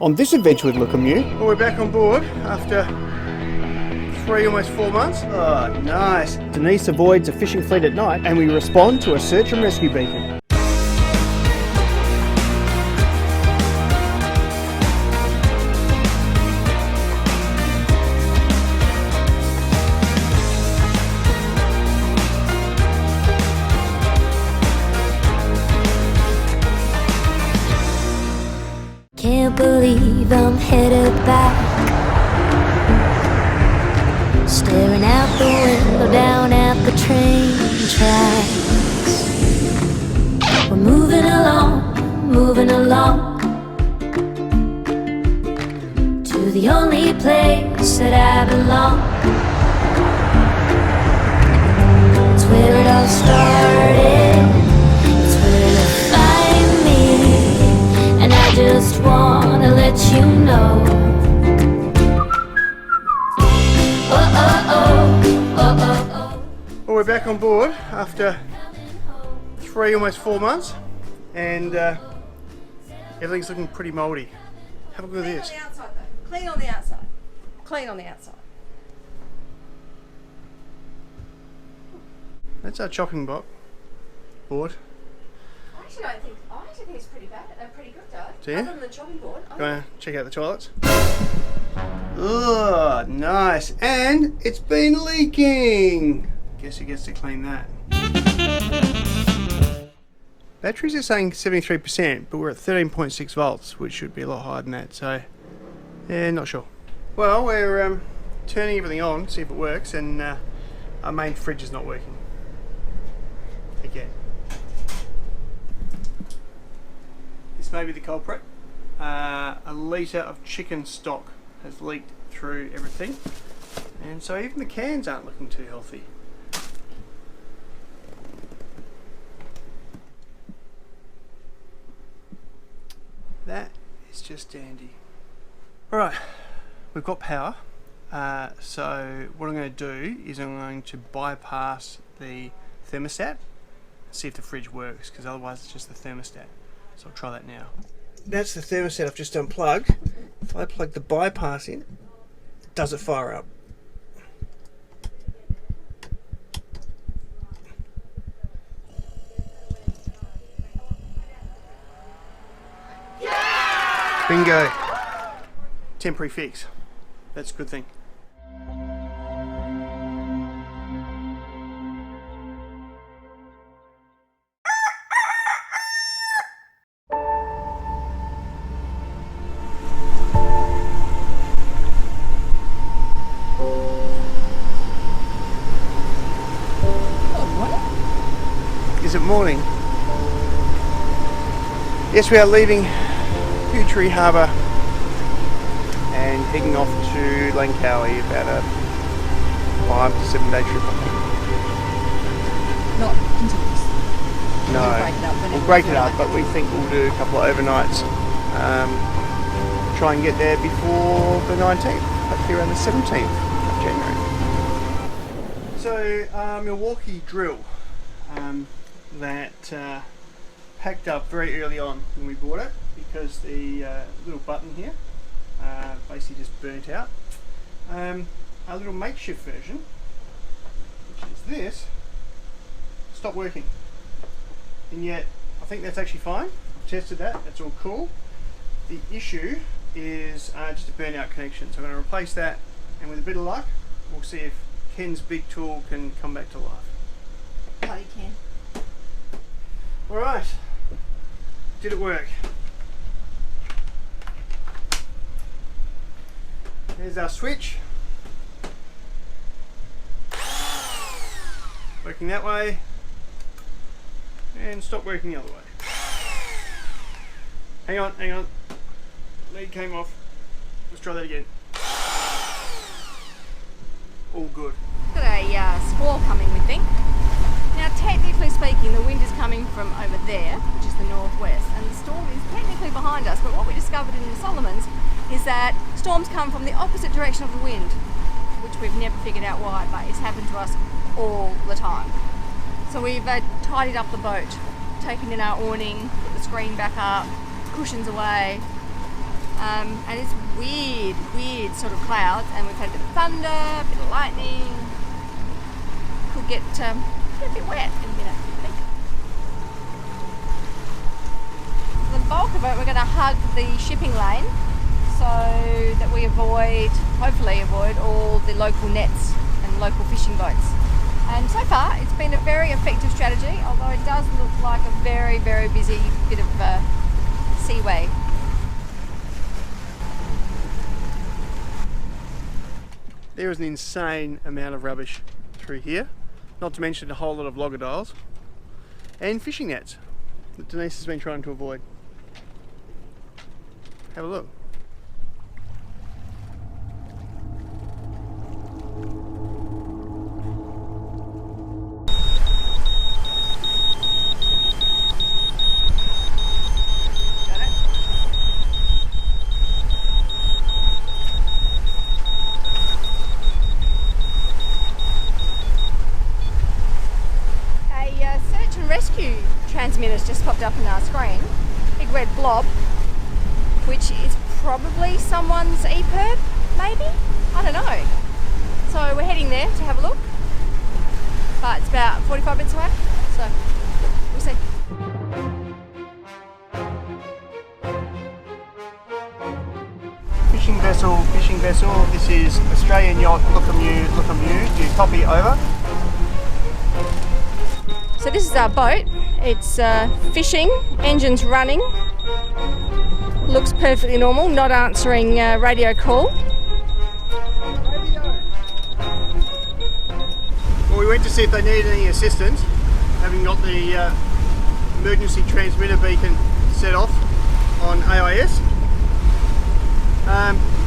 On this adventure with Lukimyu, Well, we're back on board after 3, almost 4 months. oh nice, Denise avoids a fishing fleet at night and we respond to a search and rescue beacon. Can't believe I'm headed back, staring out the window down at the train tracks. We're moving along to the only place that I belong. It's where it all started, it's where to find me, and I just wanna let you know. Well, we're back on board after 3, almost 4 months, and everything's looking pretty mouldy. Have a look at this. Clean on the outside though. Clean on the outside. Clean on the outside. That's our chopping block board. I actually think it's pretty bad. Pretty good though. Do you? Other than the chopping board. Gonna check out the toilets. Oh, nice. And it's been leaking. Guess who gets to clean that? Batteries are saying 73%, but we're at 13.6 volts, which should be a lot higher than that, so yeah, not sure. Well, we're turning everything on, see if it works, and our main fridge is not working. Again. This may be the culprit. A litre of chicken stock has leaked through everything, and so even the cans aren't looking too healthy. That is just dandy. Alright, we've got power, so what I'm going to do is I'm going to bypass the thermostat and see if the fridge works, because otherwise it's just the thermostat. So I'll try that now. That's the thermostat I've just unplugged. If I plug the bypass in, does it fire up? Bingo! Temporary fix. That's a good thing. Is it morning? Yes, we are leaving Futuri Harbour and heading off to Langkawi, about a 5 to 7 day trip, I think. Not continuous. No, we'll break it up, but we think we'll do a couple of overnights. Try and get there before the 19th, hopefully around the 17th of January. So, Milwaukee drill that packed up very early on when we bought it, because the little button here basically just burnt out. Our little makeshift version, which is this, stopped working, and yet I think that's actually fine. I've tested that, that's all cool. The issue is just a burnout connection, so I'm going to replace that, and with a bit of luck we'll see if Ken's big tool can come back to life. Bloody can. Alright, did it work? There's our switch. Working that way. And stop working the other way. Hang on. Lead came off. Let's try that again. All good. Got a squall coming, we think. Now, technically speaking, the wind is coming from over there, which is the northwest, and the storm is technically behind us, but what we discovered in the Solomons is that storms come from the opposite direction of the wind, which we've never figured out why, but it's happened to us all the time. So we've tidied up the boat, taken in our awning, put the screen back up, cushions away, and it's weird sort of clouds, and we've had a bit of thunder, a bit of lightning. Could get a bit wet in a minute, I think. For the bulk of it, we're going to hug the shipping lane so that we hopefully avoid all the local nets and local fishing boats. And so far, it's been a very effective strategy, although it does look like a very, very busy bit of seaway. There is an insane amount of rubbish through here, not to mention a whole lot of loggerdiles and fishing nets that Denise has been trying to avoid. Have a look. Rescue transmitter's just popped up on our screen, big red blob, which is probably someone's EPIRB, maybe? I don't know. So we're heading there to have a look, but it's about 45 minutes away, so we'll see. Fishing vessel, this is Australian yacht Lukimyu, do you copy, over? So this is our boat. It's fishing, engine's running. Looks perfectly normal, not answering radio call. Well, we went to see if they needed any assistance, having got the emergency transmitter beacon set off on AIS.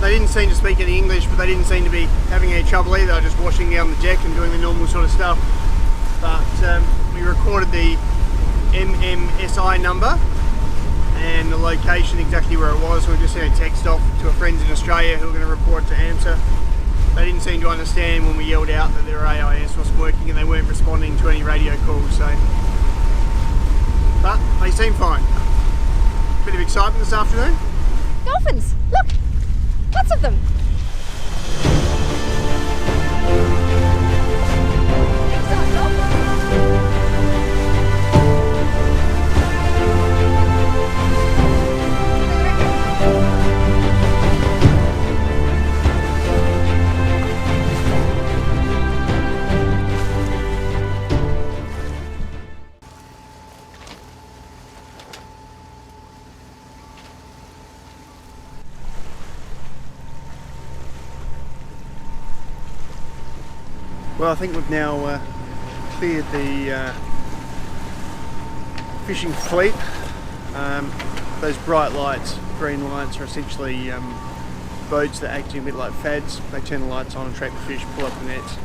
They didn't seem to speak any English, but they didn't seem to be having any trouble either, just washing down the deck and doing the normal sort of stuff. But we recorded the MMSI number and the location, exactly where it was. We just sent a text off to our friends in Australia who were going to report to AMSA. They didn't seem to understand when we yelled out that their AIS wasn't working and they weren't responding to any radio calls. But they seem fine. Bit of excitement this afternoon. Dolphins! Look! Lots of them! Well, I think we've now cleared the fishing fleet. Those bright lights, green lights, are essentially boats that act a bit like fads. They turn the lights on, attract the fish, pull up the nets.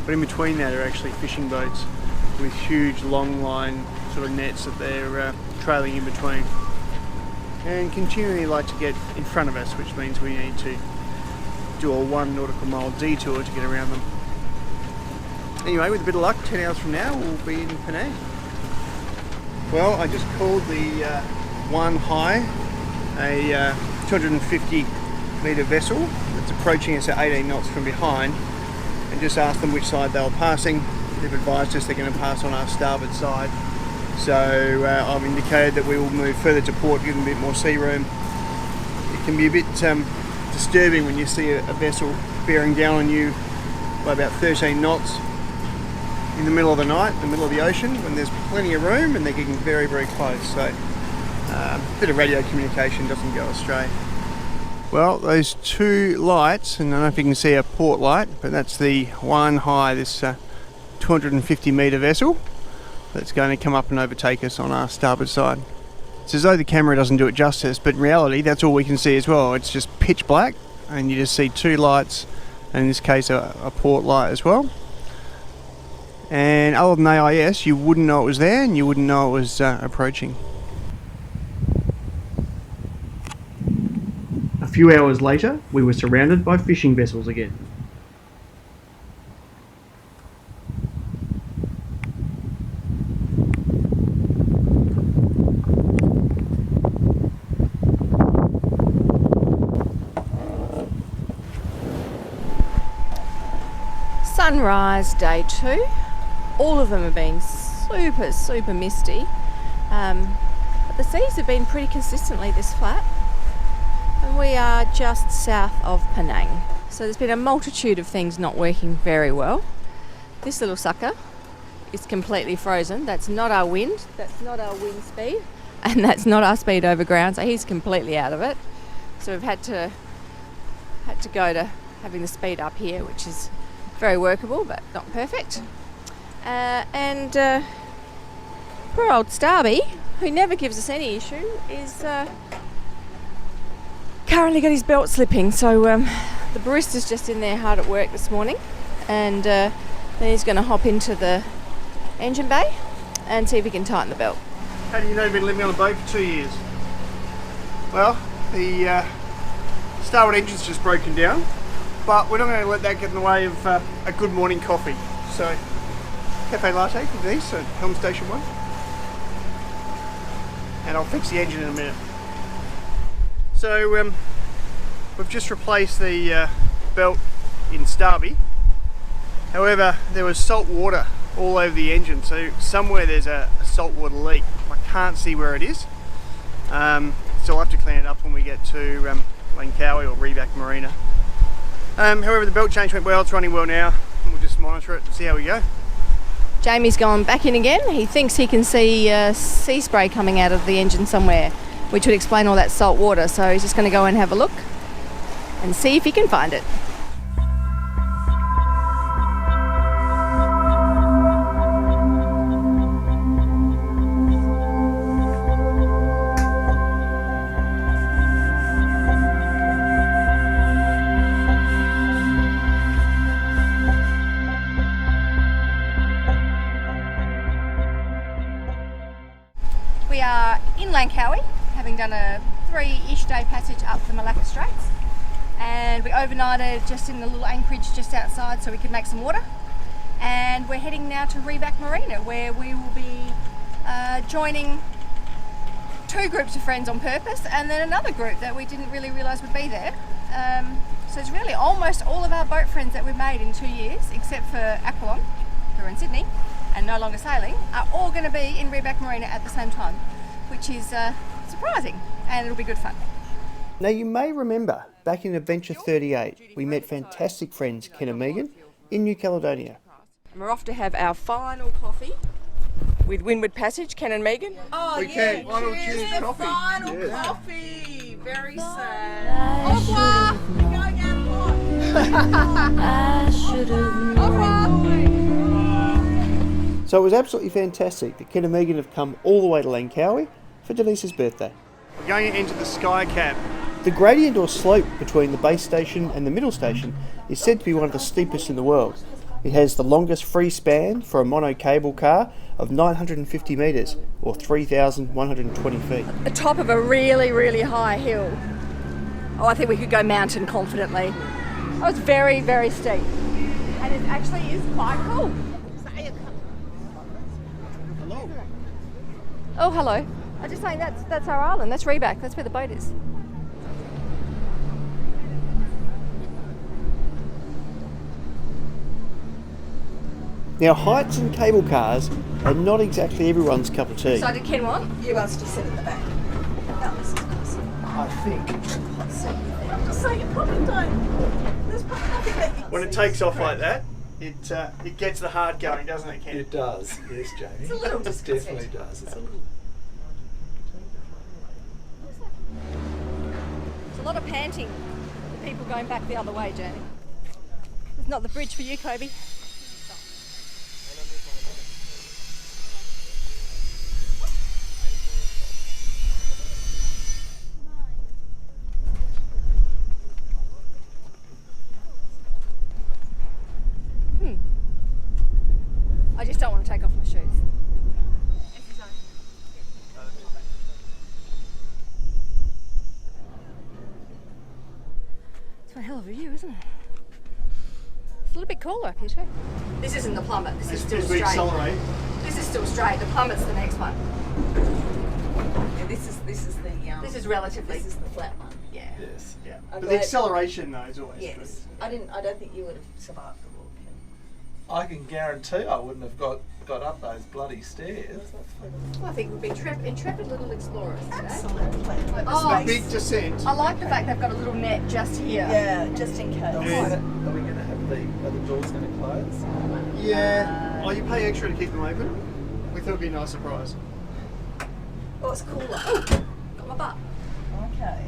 But in between that are actually fishing boats with huge long line sort of nets that they're trailing in between. And continually like to get in front of us, which means we need to do a 1 nautical mile detour to get around them. Anyway, with a bit of luck, 10 hours from now we'll be in Penang. Well, I just called the One High, a 250 metre vessel that's approaching us at 18 knots from behind, and just asked them which side they were passing. They've advised us they're going to pass on our starboard side. So I've indicated that we will move further to port, give them a bit more sea room. It can be a bit disturbing when you see a vessel bearing down on you by about 13 knots in the middle of the night, in the middle of the ocean, when there's plenty of room and they're getting very, very close. So a bit of radio communication doesn't go astray. Well, those two lights, and I don't know if you can see a port light, but that's the One High, this 250 metre vessel that's going to come up and overtake us on our starboard side. It's as though the camera doesn't do it justice, but in reality that's all we can see as well. It's just pitch black and you just see two lights, and in this case a port light as well. And other than AIS, you wouldn't know it was there and you wouldn't know it was approaching. A few hours later, we were surrounded by fishing vessels again. sunrise day 2. All of them have been super misty. But the seas have been pretty consistently this flat. And we are just south of Penang. So there's been a multitude of things not working very well. This little sucker is completely frozen. That's not our wind. That's not our wind speed. And that's not our speed over ground. So he's completely out of it. So we've had to go to having the speed up here, which is very workable but not perfect. And poor old Starby, who never gives us any issue, is currently got his belt slipping. So the barista's just in there hard at work this morning, and then he's going to hop into the engine bay and see if he can tighten the belt. How do you know you've been living on a boat for 2 years? Well, the starboard engine's just broken down, but we're not going to let that get in the way of a good morning coffee. So, cafe latte for Denise at Helm Station 1. And I'll fix the engine in a minute. So, we've just replaced the belt in Starby. However, there was salt water all over the engine, so somewhere there's a saltwater leak. I can't see where it is. So I'll have to clean it up when we get to Langkawi or Reback Marina. However, the belt change went well, it's running well now. We'll just monitor it and see how we go. Jamie's gone back in again. He thinks he can see sea spray coming out of the engine somewhere, which would explain all that salt water. So he's just going to go and have a look and see if he can find it. We are in Langkawi, having done a 3-ish day passage up the Malacca Straits, and we overnighted just in the little anchorage just outside so we could make some water, and we're heading now to Reback Marina, where we will be joining 2 groups of friends on purpose, and then another group that we didn't really realise would be there. So it's really almost all of our boat friends that we've made in 2 years, except for Aqualon, who are in Sydney and no longer sailing, are all going to be in Reback Marina at the same time, which is surprising, and it'll be good fun. Now you may remember, back in Adventure 38, we met fantastic friends Ken and Megan in New Caledonia. And we're off to have our final coffee with Windward Passage, Ken and Megan. Oh, We can. Final cheers coffee. Final Yes. coffee. Very sad. Au revoir. We're going out. I should have Au revoir. So it was absolutely fantastic that Ken and Megan have come all the way to Langkawi for Denise's birthday. We're going to enter the Sky Cab. The gradient or slope between the base station and the middle station is said to be one of the steepest in the world. It has the longest free span for a mono cable car of 950 metres or 3,120 feet. The top of a really high hill. Oh, I think we could go mountain confidently. That was very steep. And it actually is quite cool. Hello. Oh, hello. I'm just saying that's our island. That's Reback. That's where the boat is. Now heights and cable cars are not exactly everyone's cup of tea. So did Ken want? You wants to sit at the back. No, this is nice. I think. I'm just saying, it probably don't. There's probably nothing that you can When it see. takes off like that, it gets the heart going, doesn't it, Ken? It does, yes, Jamie. It's a little It disconcerting. definitely does. It's a little. There's a lot of panting with people going back the other way, Jamie. It's not the bridge for you, Kobe. I just don't want to take off my shoes. It's one hell of a view, isn't it? It's a little bit cooler up here too. This isn't the plummet, this is still As we straight. accelerate. This is still straight, the plummet's the next one. Yeah, this is the This is relatively, this is the flat one. yeah. Yes. Yeah. I'm But the glad- acceleration though is always Yes. good. I don't think you would have survived the walk. I can guarantee I wouldn't have got up those bloody stairs. Well, I think we've been intrepid little explorers today. Absolutely. Like the Oh, space. Big descent. I like the fact they've got a little net just here. Yeah, just in case. Are we going to have are the doors going to close? Yeah. Oh, you pay extra to keep them open? We thought it'd be a nice surprise. Oh, it's cooler. Got my butt. Okay.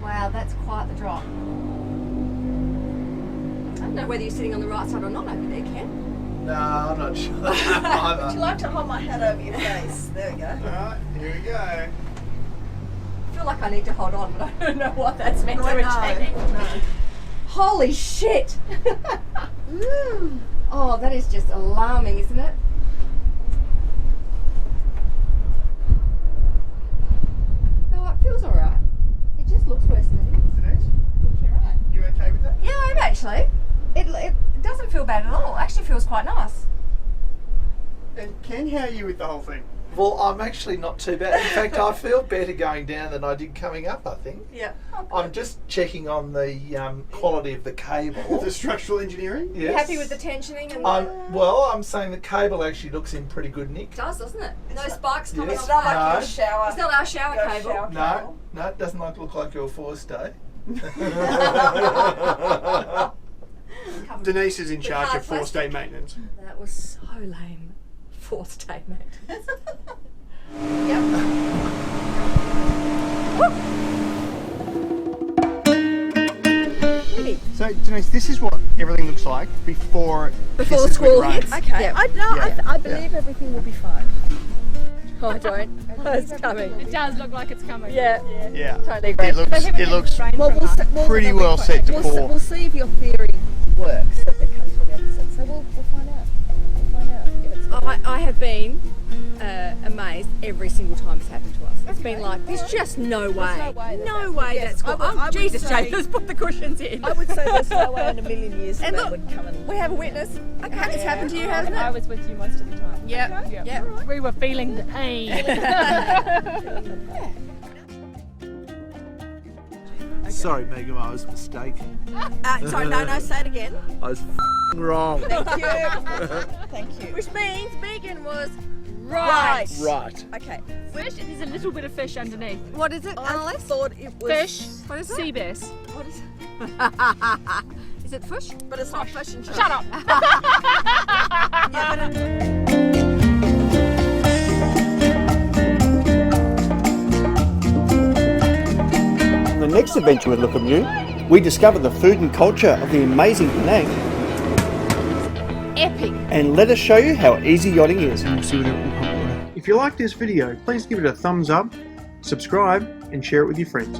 Wow, that's quite the drop. I don't know whether you're sitting on the right side or not over there, Ken. No, I'm not sure. Would you Either. like to hold my hat over your face? There we go. Alright, here we go. I feel like I need to hold on, but I don't know what that's meant to No. achieve. Holy shit! Oh, that is just alarming, isn't it? No, it feels alright. It just looks worse than it is. Denise, you okay with that? Yeah, I am actually. It doesn't feel bad at all. It actually feels quite nice. And Ken, how are you with the whole thing? Well, I'm actually not too bad. In fact, I feel better going down than I did coming up, I think. Yeah. I'm just checking on the quality of the cable. The structural engineering? Yes. You happy with the tensioning? And I'm saying the cable actually looks in pretty good nick. it does, doesn't it? No sparks coming Yes. off. It's not like No. your shower. It's not our shower your cable. shower No, cable. no, it doesn't look like your forestay. Denise is in charge hard of force day plastic. maintenance. That was so lame. Fourth day maintenance. Really? So, Denise, this is what everything looks like before Before the hisses with squall rain. hits? Okay. Yeah. I believe everything will be fine. Oh, I don't. It's coming. It does look like it's coming. Yeah, Yeah. totally agree. It looks Well, pretty well set to pour. We'll see if your theory works. That it comes from the opposite. So we'll find out. We'll find out if it's I have been amazed every single time it's happened to us. It's been like, there's just no way. No way Yes, that's I cool. would- I Oh, would Jesus, say- Jay, let's put the cushions in. I would say there's no way in a million years And that look, would come and. we have a witness. Okay, it's happened to you, hasn't I it? was with you most of the time. Yep, yep. We were feeling the pain. Sorry, Megan, I was mistaken. Sorry, no, say it again. I was wrong. Thank you. Thank you. Which means Megan was Right. Right. Okay. Fish, there's a little bit of fish underneath. What is it, I Annalise? thought it was Fish, What is it? sea bass. What is it? Is it fish? but it's not fish and chips. Shut up. On the next adventure with Lukimyu, we discover the food and culture of the amazing Penang, Epic. and let us show you how easy yachting is. If you like this video, please give it a thumbs up, subscribe, and share it with your friends.